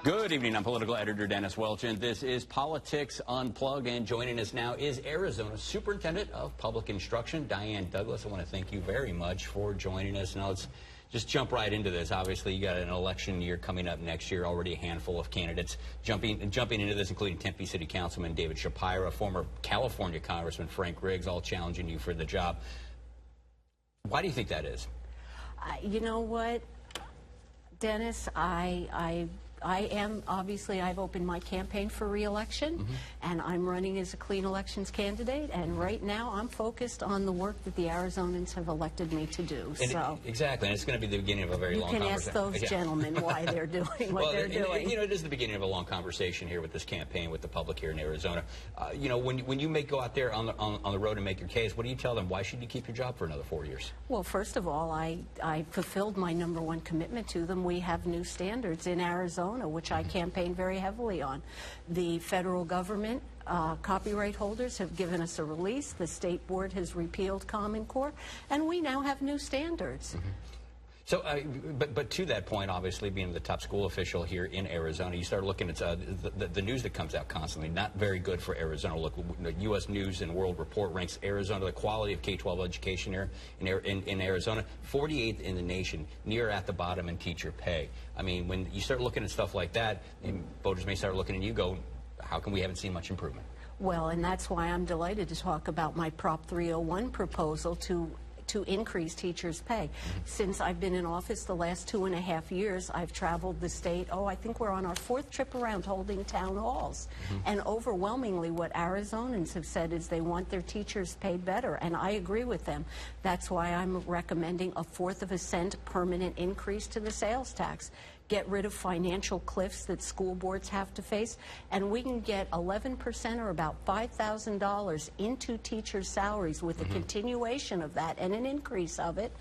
Good evening. I'm political editor Dennis Welch, and this is Politics Unplugged. And joining us now is Arizona Superintendent of Public Instruction, Diane Douglas. I want to thank you very much for joining us. Now let's just jump right into this. Obviously, you got an election year coming up next year. Already a handful of candidates jumping into this, including Tempe City Councilman David Shapira, former California Congressman Frank Riggs, all challenging you for the job. Why do you think that is? You know what, Dennis, I've opened my campaign for re-election, and I'm running as a clean elections candidate, and right now I'm focused on the work that the Arizonans have elected me to do. Exactly, and it's going to be the beginning of a very long conversation. You can ask those gentlemen why they're doing what they're doing. You know, it is the beginning of a long conversation here with this campaign, with the public here in Arizona. You know, when you go out there on the road and make your case, what do you tell them? Why should you keep your job for another 4 years? Well, first of all, I fulfilled my #1 commitment to them. We have new standards in Arizona, which I campaign very heavily on. The federal government, copyright holders have given us a release. The state board has repealed Common Core, and we now have new standards. So, but to that point, obviously, being the top school official here in Arizona, you start looking at the news that comes out constantly. Not very good for Arizona. Look, the U.S. News and World Report ranks Arizona, the quality of K-12 education here in Arizona, 48th in the nation, near at the bottom in teacher pay. I mean, when you start looking at stuff like that, voters may start looking at you, go, how come we haven't seen much improvement? Well, and that's why I'm delighted to talk about my Prop 301 proposal to increase teachers' pay. Since I've been in office the last 2.5 years, I've traveled the state. I think we're on our 4th trip around holding town halls. And overwhelmingly what Arizonans have said is they want their teachers paid better, and I agree with them. That's why I'm recommending a 1/4 of a cent permanent increase to the sales tax. Get rid of financial cliffs that school boards have to face, and we can get 11% or about $5,000 into teachers' salaries with a continuation of that and an increase of it.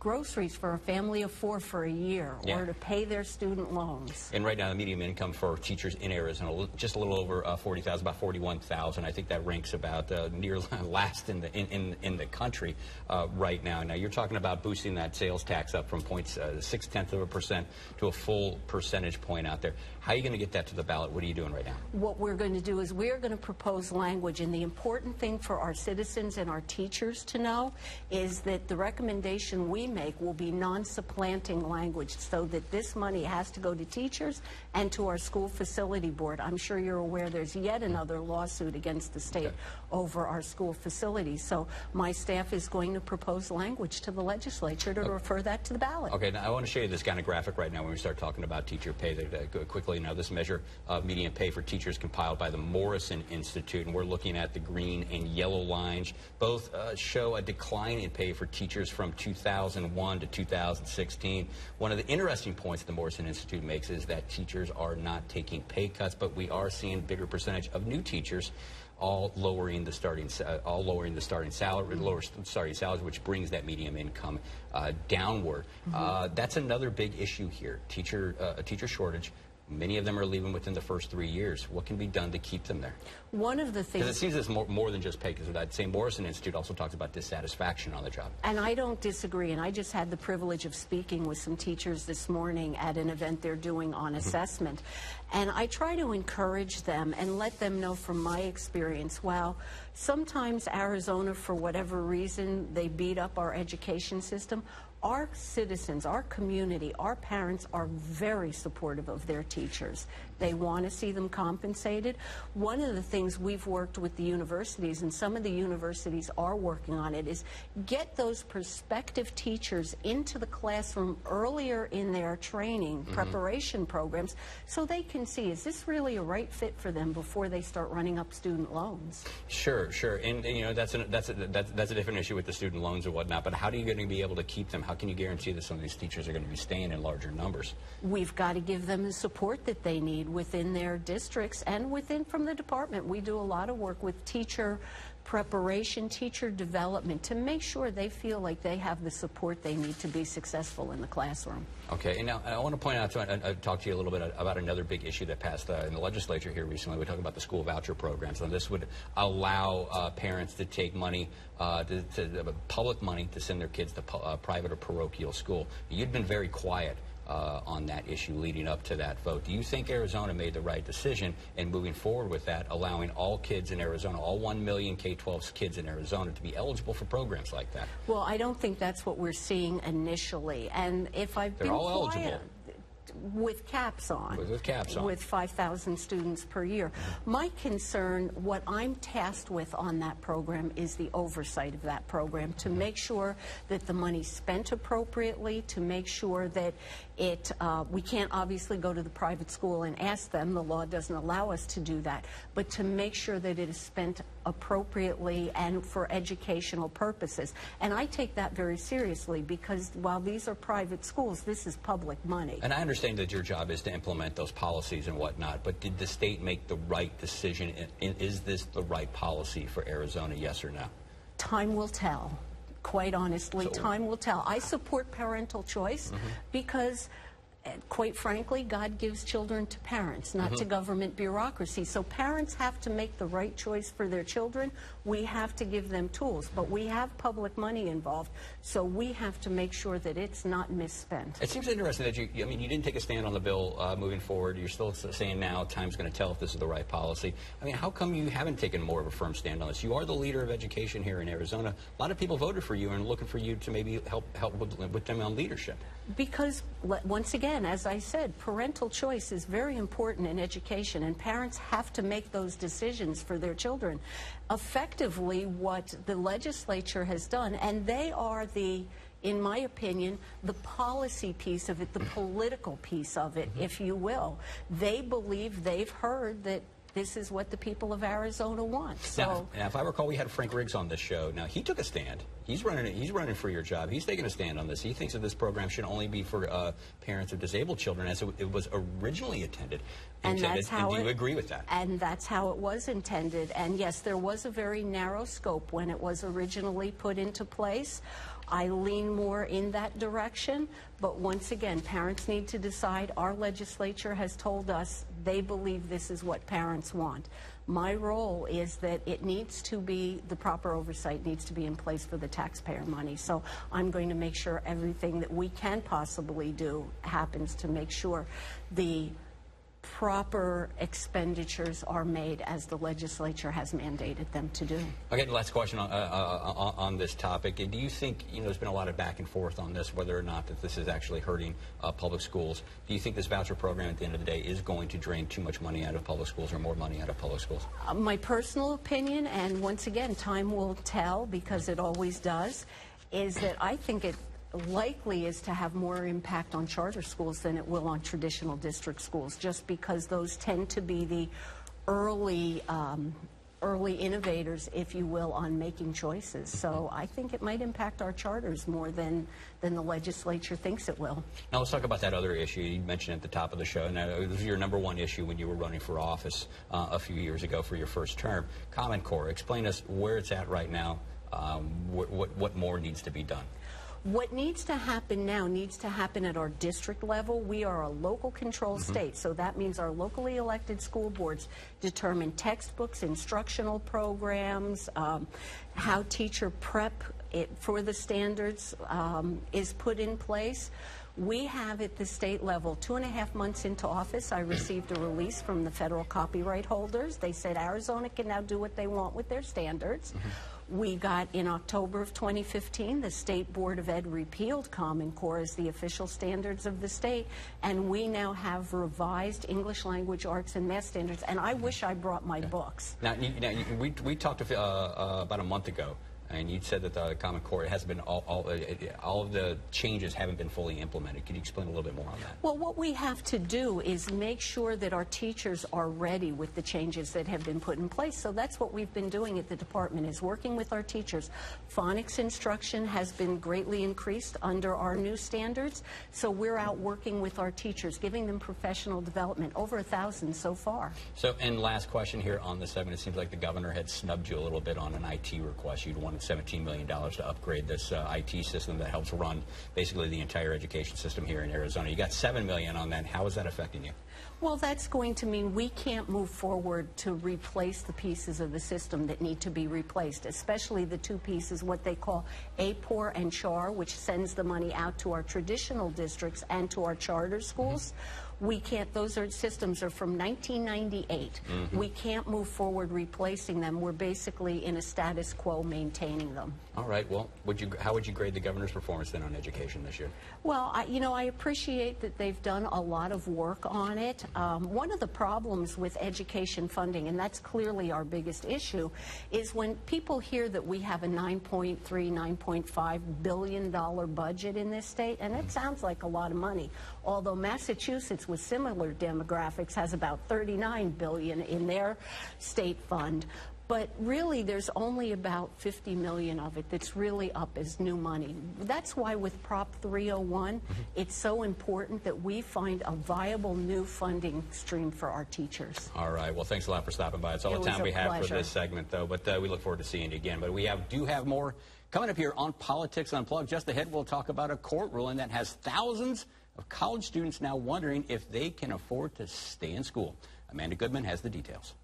Groceries for a family of 4 for a year, or to pay their student loans. And right now, the median income for teachers in Arizona, just a little over 40,000, about 41,000. I think that ranks about near last in the country right now. Now, you're talking about boosting that sales tax up from 0.6% to a full percentage point out there. How are you going to get that to the ballot? What are you doing right now? What we're going to do is we're going to propose language, and the important thing for our citizens and our teachers to know is that the recommendation we make will be non-supplanting language, so that this money has to go to teachers and to our school facility board. I'm sure you're aware there's yet another lawsuit against the state over our school facilities. So my staff is going to propose language to the legislature to refer that to the ballot. Okay, now I want to show you this kind of graphic right now when we start talking about teacher pay. Quickly, now this measure of median pay for teachers compiled by the Morrison Institute, and we're looking at the green and yellow lines. Both show a decline in pay for teachers from 2001 to 2016. One of the interesting points that the Morrison Institute makes is that teachers are not taking pay cuts, but we are seeing a bigger percentage of new teachers all lowering the starting salaries, which brings that median income downward. That's another big issue here. A teacher shortage. Many of them are leaving within the first 3 years. What can be done to keep them there? One of the things... Because it seems it's more than just pay, because that same Morrison Institute also talks about dissatisfaction on the job. And I don't disagree, and I just had the privilege of speaking with some teachers this morning at an event they're doing on assessment. And I try to encourage them and let them know from my experience, while sometimes Arizona, for whatever reason, they beat up our education system, our citizens, our community, our parents are very supportive of their teachers. They want to see them compensated. One of the things we've worked with the universities, and some of the universities are working on it, is get those prospective teachers into the classroom earlier in their training preparation programs, so they can see, is this really a right fit for them before they start running up student loans? Sure, and you know that's a different issue with the student loans and whatnot. But how are you going to be able to keep them? How can you guarantee that some of these teachers are going to be staying in larger numbers? We've got to give them the support that they need within their districts and from the department. We do a lot of work with teacher preparation, teacher development, to make sure they feel like they have the support they need to be successful in the classroom. Okay, and now I want to point out, talk to you a little bit about another big issue that passed in the legislature here recently. We talked about the school voucher programs, and this would allow parents to take money, public money, to send their kids to private or parochial school. You'd been very quiet on that issue leading up to that vote. Do you think Arizona made the right decision in moving forward with that, allowing all kids in Arizona, all 1 million K-12 kids in Arizona, to be eligible for programs like that? Well, I don't think that's what we're seeing initially. And if I've They're been all quiet, eligible. with caps on. With caps on. With 5,000 students per year. My concern, what I'm tasked with on that program, is the oversight of that program, to make sure that the money's spent appropriately, to make sure that we can't obviously go to the private school and ask them, the law doesn't allow us to do that, but to make sure that it is spent appropriately and for educational purposes. And I take that very seriously, because while these are private schools, this is public money. And I understand that your job is to implement those policies and whatnot, but did the state make the right decision? Is this the right policy for Arizona, yes or no? Time will tell. Quite honestly, time will tell. I support parental choice because, quite frankly, God gives children to parents, not to government bureaucracy. So parents have to make the right choice for their children. We have to give them tools, but we have public money involved, so we have to make sure that it's not misspent. It seems interesting that you didn't take a stand on the bill moving forward. You're still saying now time's going to tell if this is the right policy. I mean, how come you haven't taken more of a firm stand on this? You are the leader of education here in Arizona. A lot of people voted for you and looking for you to maybe help with them on leadership. Because, once again, as I said, parental choice is very important in education, and parents have to make those decisions for their children. Effectively, what the legislature has done, and they are in my opinion, the policy piece of it, the political piece of it, if you will. They believe, they've heard that this is what the people of Arizona want. So now, if I recall, we had Frank Riggs on this show. Now, he took a stand. He's running for your job. He's taking a stand on this. He thinks that this program should only be for parents of disabled children, as it was originally intended. And that's how do you agree with that? And that's how it was intended. And yes, there was a very narrow scope when it was originally put into place. I lean more in that direction, but once again, parents need to decide. Our legislature has told us they believe this is what parents want. My role is that it needs to be, the proper oversight needs to be in place for the taxpayer money. So I'm going to make sure everything that we can possibly do happens to make sure the proper expenditures are made as the legislature has mandated them to do. Okay, the last question on this topic. Do you think, there's been a lot of back and forth on this, whether or not that this is actually hurting public schools. Do you think this voucher program at the end of the day is going to drain too much money out of public schools or more money out of public schools? My personal opinion, and once again, time will tell because it always does, is that I think it likely is to have more impact on charter schools than it will on traditional district schools, just because those tend to be the early innovators, if you will, on making choices. So I think it might impact our charters more than the legislature thinks it will. Now let's talk about that other issue you mentioned at the top of the show. Now, this was your #1 issue when you were running for office a few years ago for your first term. Common Core. Explain us where it's at right now, what more needs to be done. What needs to happen now needs to happen at our district level. We are a local control state, so that means our locally elected school boards determine textbooks, instructional programs, how teacher prep for the standards is put in place. We have at the state level, 2.5 months into office, I received a release from the federal copyright holders. They said Arizona can now do what they want with their standards. We got, in October of 2015, the State Board of Ed repealed Common Core as the official standards of the state, and we now have revised English language, arts, and math standards, and I wish I brought my books. Now, we talked about a month ago, And you said that the Common Core hasn't been all of the changes haven't been fully implemented. Can you explain a little bit more on that? Well, what we have to do is make sure that our teachers are ready with the changes that have been put in place. So that's what we've been doing at the department, is working with our teachers. Phonics instruction has been greatly increased under our new standards. So we're out working with our teachers, giving them professional development, over 1,000 so far. So, and last question here on the segment. It seems like the governor had snubbed you a little bit on an IT request. You'd wanted $17 million to upgrade this IT system that helps run basically the entire education system here in Arizona. You got $7 million on that. How is that affecting you? Well, that's going to mean we can't move forward to replace the pieces of the system that need to be replaced, especially the two pieces, what they call APOR and CHAR, which sends the money out to our traditional districts and to our charter schools. We can't, those systems are from 1998. We can't move forward replacing them. We're basically in a status quo maintaining them. All right. Well, how would you grade the governor's performance then on education this year? Well, I appreciate that they've done a lot of work on it. One of the problems with education funding, and that's clearly our biggest issue, is when people hear that we have a $9.3, $9.5 billion budget in this state, and it sounds like a lot of money, although Massachusetts with similar demographics has about $39 billion in their state fund. But really, there's only about $50 million of it that's really up as new money. That's why with Prop 301, it's so important that we find a viable new funding stream for our teachers. All right. Well, thanks a lot for stopping by. It's all the time we have for this segment, though. But we look forward to seeing you again. But we do have more coming up here on Politics Unplugged. Just ahead, we'll talk about a court ruling that has thousands of college students now wondering if they can afford to stay in school. Amanda Goodman has the details.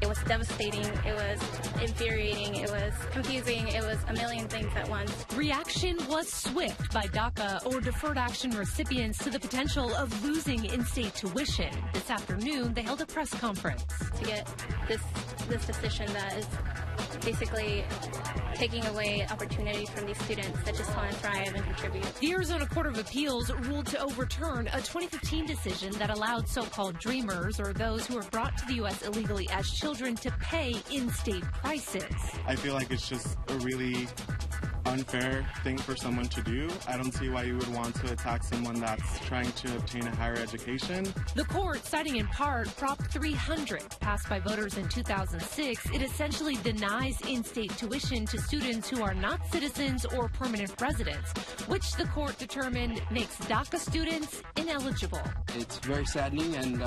It was devastating, it was infuriating, it was confusing, it was a million things at once. Reaction was swift by DACA or deferred action recipients to the potential of losing in-state tuition. This afternoon, they held a press conference. To get this decision that is basically taking away opportunities from these students that just want to thrive and contribute. The Arizona Court of Appeals ruled to overturn a 2015 decision that allowed so-called dreamers, or those who were brought to the U.S. illegally as children, to pay in-state prices. I feel like it's just a really unfair thing for someone to do. I don't see why you would want to attack someone that's trying to obtain a higher education. The court, citing in part Prop 300, passed by voters in 2006, it essentially denies in-state tuition to students who are not citizens or permanent residents, which the court determined makes DACA students ineligible. It's very saddening and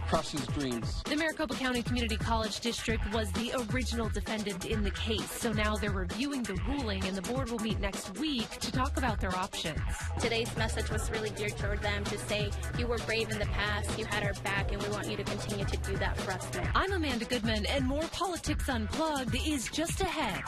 crushes dreams. The Maricopa County Community College District was the original defendant in the case, so now they're reviewing the ruling, and the board will meet next week to talk about their options. Today's message was really geared toward them to say, you were brave in the past, you had our back, and we want you to continue to do that for us now. I'm Amanda Goodman, and more Politics Unplugged is just ahead.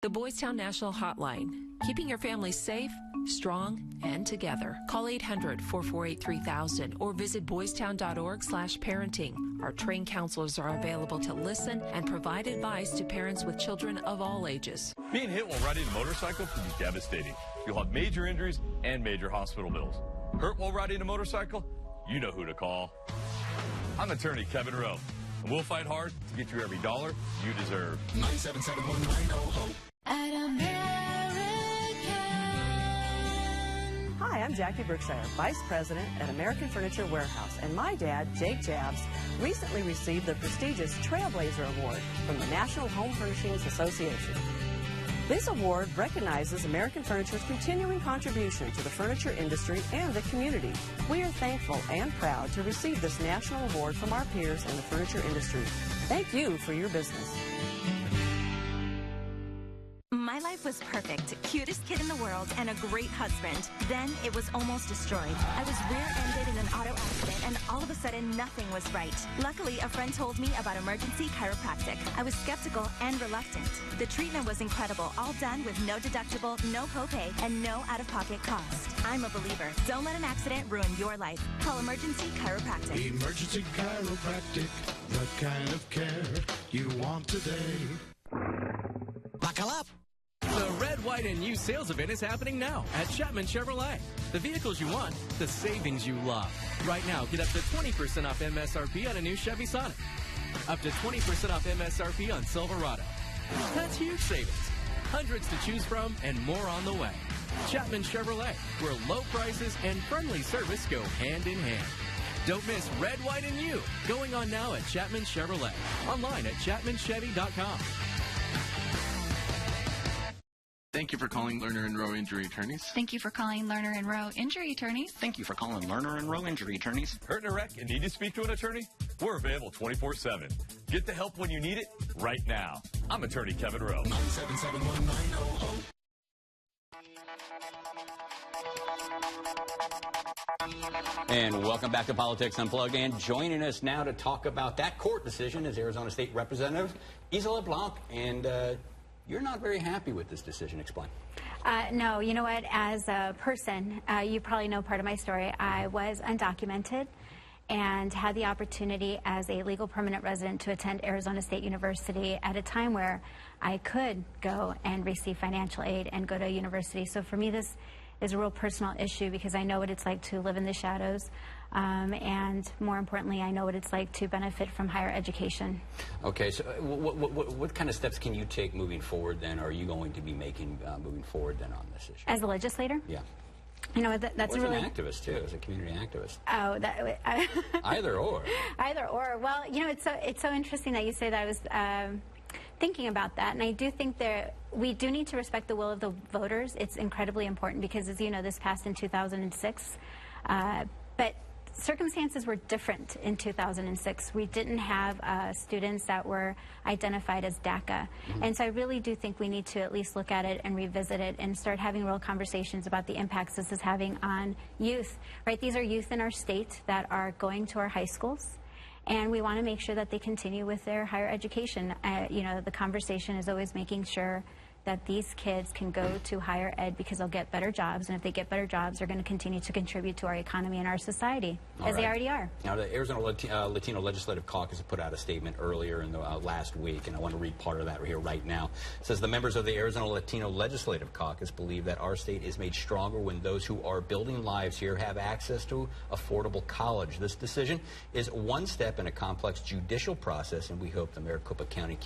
The Boys Town National Hotline, keeping your family safe, strong, and together. Call 800-448-3000 or visit boystown.org/parenting. Our trained counselors are available to listen and provide advice to parents with children of all ages. Being hit while riding a motorcycle can be devastating. You'll have major injuries and major hospital bills. Hurt while riding a motorcycle? You know who to call. I'm attorney Kevin Rowe, and we'll fight hard to get you every dollar you deserve. 977-1900-HOPE. At American. Hi, I'm Jackie Brookshire, Vice President at American Furniture Warehouse, and my dad, Jake Jabs, recently received the prestigious Trailblazer Award from the National Home Furnishings Association. This award recognizes American Furniture's continuing contribution to the furniture industry and the community. We are thankful and proud to receive this national award from our peers in the furniture industry. Thank you for your business. My life was perfect, cutest kid in the world, and a great husband. Then it was almost destroyed. I was rear-ended in an auto accident, and all of a sudden, nothing was right. Luckily, a friend told me about emergency chiropractic. I was skeptical and reluctant. The treatment was incredible, all done with no deductible, no copay, and no out-of-pocket cost. I'm a believer. Don't let an accident ruin your life. Call Emergency Chiropractic. Emergency Chiropractic, the kind of care you want today. Buckle up. The Red Red, White, and You sales event is happening now at Chapman Chevrolet. The vehicles you want, the savings you love. Right now, get up to 20% off MSRP on a new Chevy Sonic. Up to 20% off MSRP on Silverado. That's huge savings. Hundreds to choose from and more on the way. Chapman Chevrolet, where low prices and friendly service go hand in hand. Don't miss Red, White, and You, going on now at Chapman Chevrolet. Online at chapmanchevy.com. Thank you for calling Lerner and Rowe Injury Attorneys. Thank you for calling Lerner and Rowe Injury Attorneys. Thank you for calling Lerner and Rowe Injury Attorneys. Hurt in a wreck and need to speak to an attorney? We're available 24/7. Get the help when you need it right now. I'm attorney Kevin Rowe. 977-1900. And welcome back to Politics Unplugged. And joining us now to talk about that court decision is Arizona State Representative Isela Blanc. And you're not very happy with this decision. Explain. No, you know what? As a person, you probably know part of my story. I was undocumented and had the opportunity as a legal permanent resident to attend Arizona State University at a time where I could go and receive financial aid and go to university. So for me, this is a real personal issue because I know what it's like to live in the shadows. And more importantly, I know what it's like to benefit from higher education. Okay, so what kind of steps can you take moving forward then? Are you going to be making moving forward then on this issue? As a legislator? Yeah. You know, that's well, really... an activist, too, as a community activist. Oh, Either or. Either or. Well, you know, it's so interesting that you say that. I was thinking about that, and I do think we do need to respect the will of the voters. It's incredibly important because, as you know, this passed in 2006. But circumstances were different in 2006. We didn't have students that were identified as DACA. Mm-hmm. And so I really do think we need to at least look at it and revisit it and start having real conversations about the impacts this is having on youth, right? These are youth in our state that are going to our high schools, and we want to make sure that they continue with their higher education. You know, the conversation is always making sure that these kids can go to higher ed because they'll get better jobs, and if they get better jobs, they're going to continue to contribute to our economy and our society, as they already are. Now, the Arizona Latino Legislative Caucus put out a statement earlier in the last week, and I want to read part of that here right now. It says, the members of the Arizona Latino Legislative Caucus believe that our state is made stronger when those who are building lives here have access to affordable college. This decision is one step in a complex judicial process, and we hope the Maricopa County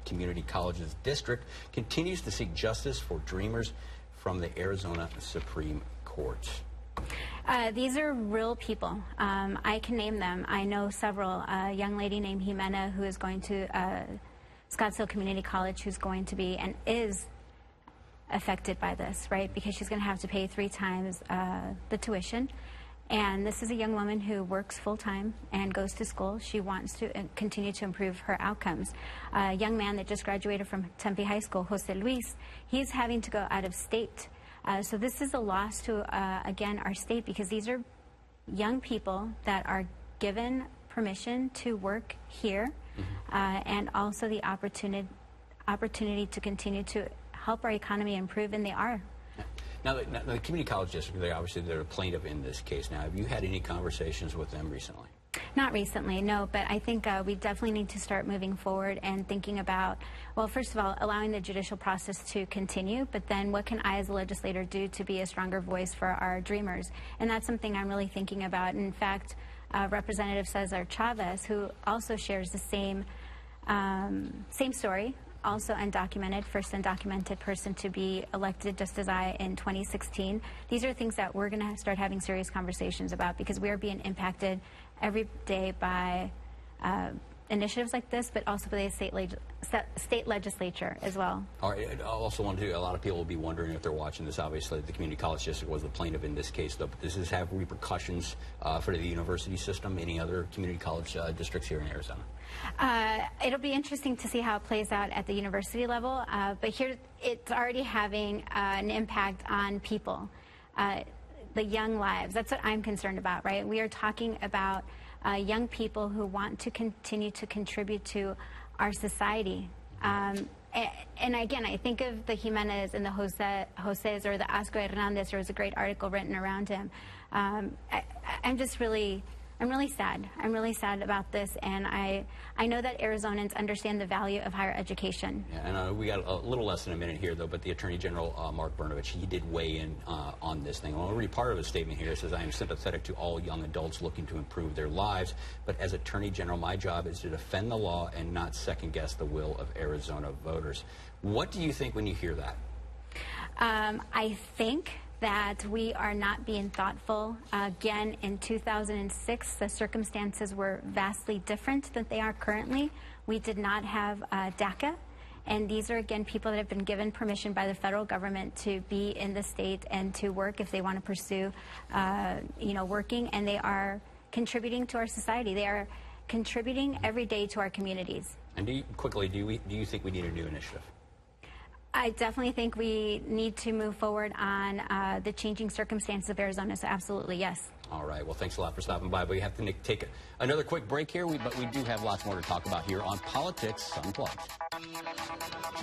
Community Colleges District continues to seek justice for dreamers from the Arizona Supreme Court. These are real people. I can name them. I know several. A young lady named Jimena who is going to Scottsdale Community College, who's going to be and is affected by this, right? Because she's going to have to pay 3 times the tuition. And this is a young woman who works full-time and goes to school. She wants to continue to improve her outcomes. A young man that just graduated from Tempe High School, Jose Luis, he's having to go out of state. So this is a loss to, again, our state, because these are young people that are given permission to work here, and also the opportunity to continue to help our economy improve, and they are. Now, the community college district, they're a plaintiff in this case. Now, have you had any conversations with them recently? Not recently, no, but I think we definitely need to start moving forward and thinking about, well, first of all, allowing the judicial process to continue, but then what can I as a legislator do to be a stronger voice for our dreamers? And that's something I'm really thinking about. In fact, Representative Cesar Chavez, who also shares the same story, also undocumented, first undocumented person to be elected just as I in 2016. These are things that we're going to start having serious conversations about, because we are being impacted every day by initiatives like this, but also by the state legislature as well. All right. I also want to, a lot of people will be wondering if they're watching this. Obviously, the community college district was the plaintiff in this case, though. But does this have repercussions for the university system, any other community college districts here in Arizona? It'll be interesting to see how it plays out at the university level, but here it's already having an impact on people, the young lives. That's what I'm concerned about, right? We are talking about young people who want to continue to contribute to our society. And again, I think of the Jimenez and the Jose's or the Oscar Hernandez. There was a great article written around him. I'm just really I'm really sad. I'm really sad about this, and I know that Arizonans understand the value of higher education. Yeah, and we got a little less than a minute here, though, but the Attorney General, Mark Brnovich, he did weigh in on this thing. I'll read part of his statement here. It says, I am sympathetic to all young adults looking to improve their lives, but as Attorney General, my job is to defend the law and not second-guess the will of Arizona voters. What do you think when you hear that? I think that we are not being thoughtful. Again, in 2006, the circumstances were vastly different than they are currently. We did not have DACA, and these are, again, people that have been given permission by the federal government to be in the state and to work if they want to pursue, working, and they are contributing to our society. They are contributing every day to our communities. And do you think we need a new initiative? I definitely think we need to move forward on the changing circumstances of Arizona, so absolutely, yes. All right. Well, thanks a lot for stopping by. But we have to take another quick break here, but we do have lots more to talk about here on Politics Unplugged.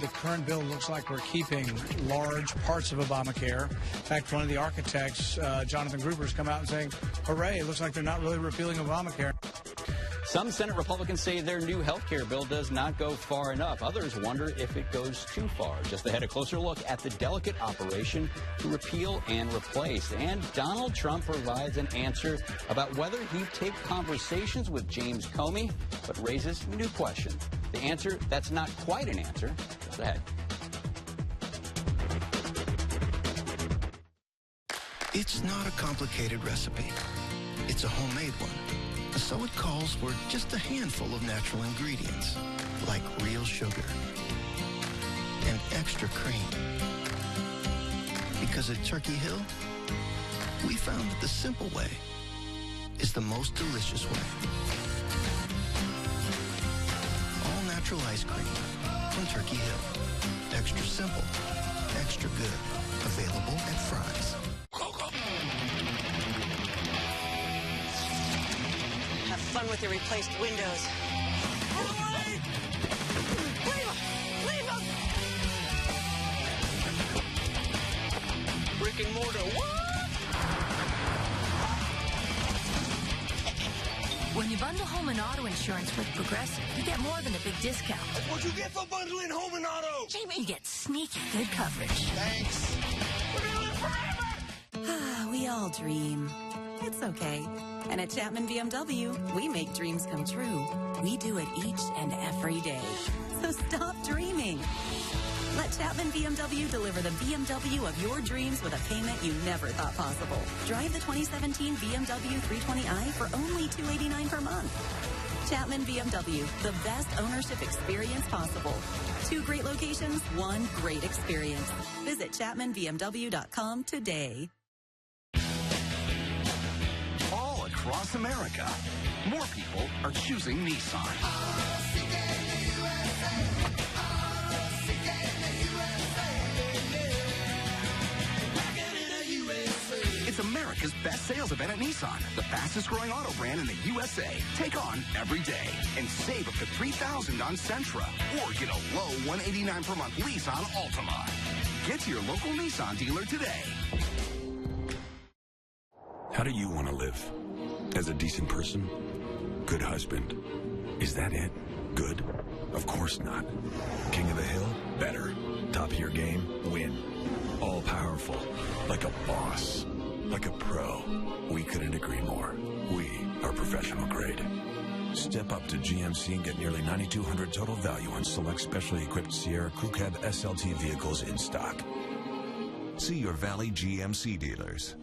The current bill looks like we're keeping large parts of Obamacare. In fact, one of the architects, Jonathan Gruber, has come out and saying, hooray, it looks like they're not really repealing Obamacare. Some Senate Republicans say their new health care bill does not go far enough. Others wonder if it goes too far. Just ahead, a closer look at the delicate operation to repeal and replace. And Donald Trump provides an answer about whether he'd take conversations with James Comey, but raises new questions. The answer that's not quite an answer. Just ahead. It's not a complicated recipe. It's a homemade one. So it calls for just a handful of natural ingredients, like real sugar and extra cream. Because at Turkey Hill, we found that the simple way is the most delicious way. All natural ice cream from Turkey Hill. Extra simple, extra good. Available at Fry's. Have fun with your replaced windows. Leave them! Brick and mortar, what? When you bundle home and auto insurance with Progressive, you get more than a big discount. That's what you get for bundling home and auto. You get sneaky good coverage. Thanks. We're gonna live forever. We all dream. It's okay. And at Chapman BMW, we make dreams come true. We do it each and every day. So stop dreaming. Let Chapman BMW deliver the BMW of your dreams with a payment you never thought possible. Drive the 2017 BMW 320i for only $289 per month. Chapman BMW, the best ownership experience possible. 2 great locations, 1 great experience. Visit ChapmanBMW.com today. All across America, more people are choosing Nissan. It's America's best sales event at Nissan, the fastest growing auto brand in the USA. Take on every day and save up to $3,000 on Sentra or get a low $189 per month lease on Altima. Get to your local Nissan dealer today. How do you want to live? As a decent person? Good husband? Is that it? Good? Of course not. King of the hill? Better. Top of your game? Win. All powerful. Like a boss. Like a pro. We couldn't agree more. We are professional grade. Step up to GMC and get nearly $9,200 total value on select specially equipped Sierra Crew Cab SLT vehicles in stock. See your Valley GMC dealers.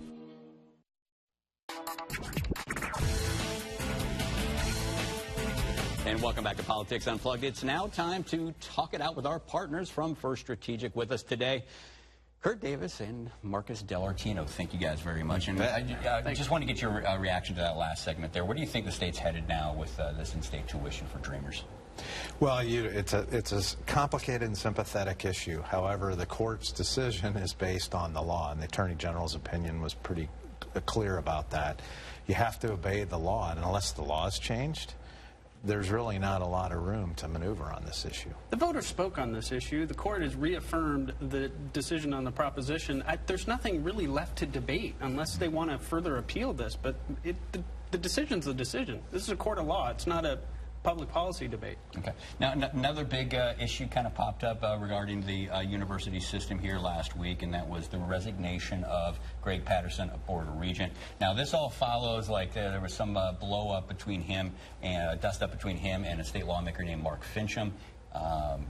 And welcome back to Politics Unplugged. It's now time to talk it out with our partners from First Strategic. With us today, Kurt Davis and Marcus Dellartino. Thank you guys very much. And I just want to get your reaction to that last segment there. Where do you think the state's headed now with this in-state tuition for Dreamers? Well, it's a complicated and sympathetic issue. However, the court's decision is based on the law, and the Attorney General's opinion was pretty clear about that. You have to obey the law, and unless the law has changed, there's really not a lot of room to maneuver on this issue. The voters spoke on this issue. The court has reaffirmed the decision on the proposition. There's nothing really left to debate unless they want to further appeal this, but the the decision's the decision. This is a court of law. It's not a public policy debate. Okay. Now, another big issue kind of popped up regarding the university system here last week, and that was the resignation of Greg Patterson of Board of Regent. Now, this all follows like there was some blow up between him and dust up between him and a state lawmaker named Mark Fincham.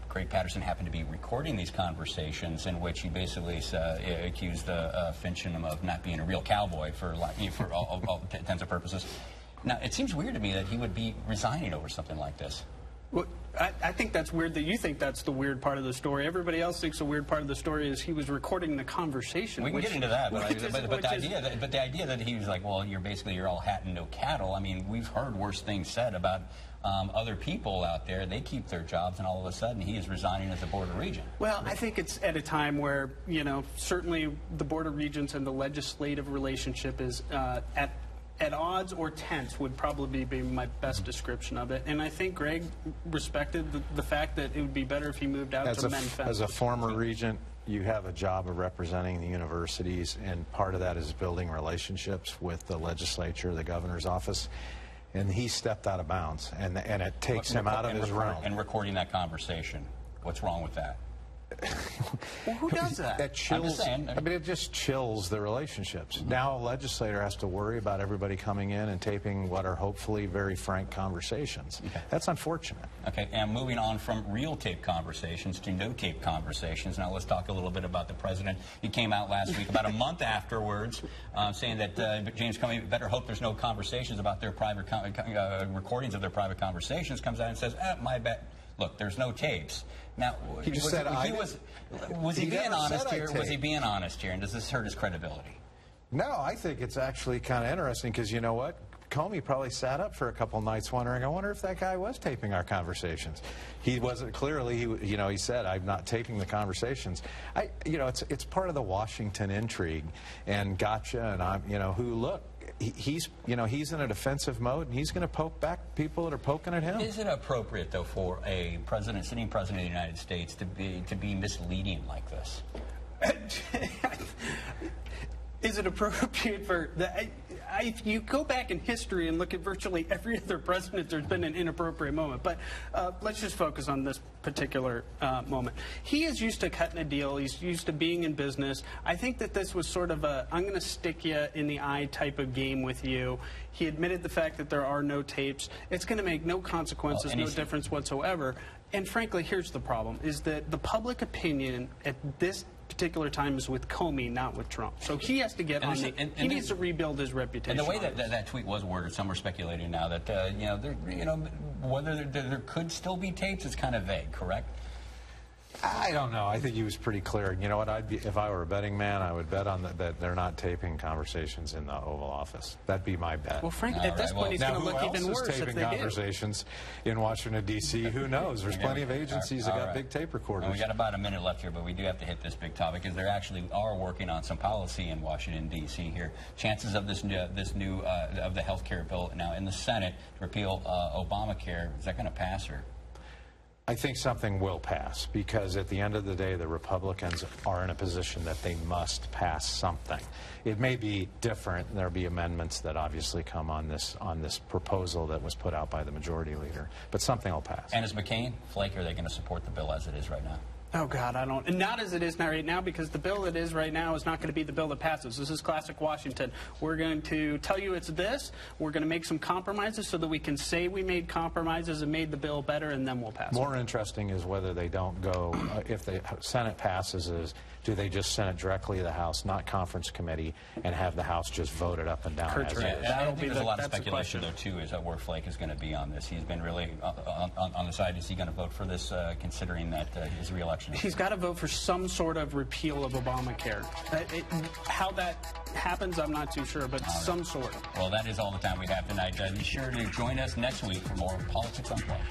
Greg Patterson happened to be recording these conversations in which he basically accused Fincham of not being a real cowboy for all intents and purposes. Now, it seems weird to me that he would be resigning over something like this. Well, I think that's weird that you think that's the weird part of the story. Everybody else thinks the weird part of the story is he was recording the conversation. We can get into that, but the idea that he was like, well, you're all hat and no cattle. I mean, we've heard worse things said about other people out there. They keep their jobs, and all of a sudden he is resigning as a Board of Regent. Well, I think it's at a time where, certainly the Board of Regents and the legislative relationship is at odds or tense would probably be my best description of it. And I think Greg respected the fact that it would be better if he moved out to mend fences. As a former regent, you have a job of representing the universities, and part of that is building relationships with the legislature, the governor's office. And he stepped out of bounds, and it takes him out of his realm. And recording that conversation, what's wrong with that? Well, who does that? That chills, it just chills the relationships. Now a legislator has to worry about everybody coming in and taping what are hopefully very frank conversations. Okay. That's unfortunate. Okay, and moving on from real tape conversations to no tape conversations. Now let's talk a little bit about the president. He came out last week, about a month afterwards, saying that James Comey better hope there's no conversations about their private recordings of their private conversations. Comes out and says, my bad. Look, there's no tapes. Now, he just said was he being honest here? Was he being honest here? And does this hurt his credibility? No, I think it's actually kind of interesting because you know what? Comey probably sat up for a couple nights wondering, I wonder if that guy was taping our conversations. He wasn't clearly. He said, I'm not taping the conversations. It's part of the Washington intrigue and gotcha. And I'm, he's in a defensive mode, and he's going to poke back people that are poking at him. Is it appropriate, though, for a sitting president of the United States to be misleading like this? Is it appropriate for if you go back in history and look at virtually every other president, there's been an inappropriate moment. But let's just focus on this particular moment. He is used to cutting a deal. He's used to being in business. I think that this was sort of a I'm going to stick you in the eye type of game with you. He admitted the fact that there are no tapes. It's going to make no consequences, no difference whatsoever. And frankly, here's the problem, is that the public opinion at this particular time is with Comey, not with Trump. So he has to get on the... He needs to rebuild his reputation. And the way that tweet was worded, some are speculating now that, whether there could still be tapes is kind of vague, correct? I don't know. I think he was pretty clear. You know what? If I were a betting man, I would bet on that they're not taping conversations in the Oval Office. That'd be my bet. Well, frankly, at this point, he's going to look even worse if they do. Taping conversations in Washington, D.C.? Who knows? There's plenty of agencies that got big tape recorders. Well, we got about a minute left here, but we do have to hit this big topic because they actually are working on some policy in Washington, D.C. here. Chances of this new of the health care bill now in the Senate to repeal Obamacare, is that going to pass or? I think something will pass because at the end of the day, the Republicans are in a position that they must pass something. It may be different. There'll be amendments that obviously come on this proposal that was put out by the majority leader, but something will pass. And is McCain, Flake, are they going to support the bill as it is right now? Oh, God, I don't. And not as it is now right now, because the bill that is right now is not going to be the bill that passes. This is classic Washington. We're going to tell you it's this. We're going to make some compromises so that we can say we made compromises and made the bill better, and then we'll pass it. More interesting is whether they don't go, if the Senate passes, do they just send it directly to the House, not conference committee, and have the House just vote it up and down? There's a lot of speculation, though, too, is where Flake is going to be on this. He's been really on the side. Is he going to vote for this, considering that his reelection? He's got to vote for some sort of repeal of Obamacare. How that happens, I'm not too sure, but some sort. Well, that is all the time we have tonight. Be sure to join us next week for more Politics Unplugged.